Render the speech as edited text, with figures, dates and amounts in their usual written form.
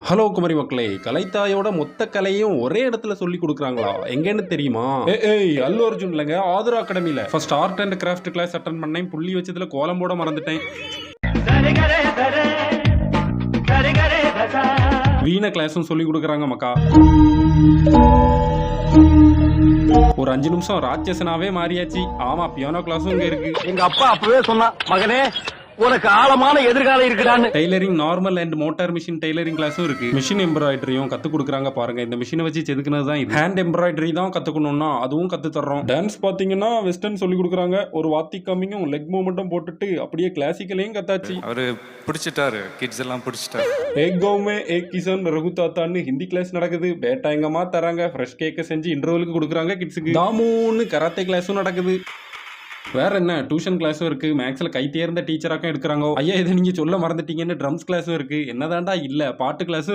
Hello Kumari மக்களே, கலைத்தாயோட மொத்த கலையும் ஒரே இடத்துல சொல்லி கொடுக்குறாங்களா? எங்கன்னு தெரியுமா? ஏய் அல்லு அர்ஜுன் இல்லைங்க, ஆதுரா அகாடமியில. First art and craft class attend பண்ணேன். புள்ளி வச்சதுல கோலம் போட மறந்துட்டேன். வீண கிளாஸும் சொல்லி கொடுக்குறாங்க மக்கா. ஒரு 5 நிமிஷம் ராட்சசனாவே மாறியாச்சு. ஆமா, பியானோ கிளாஸும் இங்க இருக்கு. எங்க அப்பா அப்பவே சொன்னா, மகனே உனக்கு ஆழமான எதிர்காலம் இருக்குடான்னு. Tailoring normal and motor machine tailoring கிளாஸும் இருக்கு. மிஷின் எம்ப்ராய்டரியும் கத்து கொடுக்குறாங்க பாருங்க. இந்த மிஷினை வச்சு செதுக்குனது தான் இது. ஹேண்ட் எம்ப்ராய்டரி தான் கத்துக்கணும்னா அதுவும் கத்து தர்றோம். டான்ஸ் பாத்தீங்கன்னா வெஸ்டர்ன் சொல்லி கொடுக்குறாங்க. ஒரு வாத்தி கம்மிங்கும் லெக் மூவ்மெண்ட்டும் போட்டுட்டு அப்படியே கிளாசிக்கலையும் கத்தாச்சு. அவரு பிடிச்சிட்டாரு, கிட்ஸ் எல்லாம் பிடிச்சிட்டாரு. ஏக் கவுமே ஏக் கிசன் ரகு தாத்தான்னு ஹிந்தி கிளாஸ் நடக்குது. பேட்டா எங்கம்மா தராங்க. ஃப்ரெஷ் கேக்கை செஞ்சு இன்டர்வலுக்கு கொடுக்குறாங்க கிட்ஸுக்கு. தாமூன்னு கராத்தே கிளாஸும் நடக்குது. வேற என்ன, டியூஷன் கிளாஸும் இருக்கு. மேக்ஸ்ல கை தேர்ந்த டீச்சராக்கும் எடுக்கிறாங்க. ஐயா, இதை நீங்க சொல்ல மறந்துட்டீங்கன்னு ட்ரம்ஸ் கிளாஸும் இருக்கு. என்னதான்டா இல்ல, பாட்டு கிளாஸும்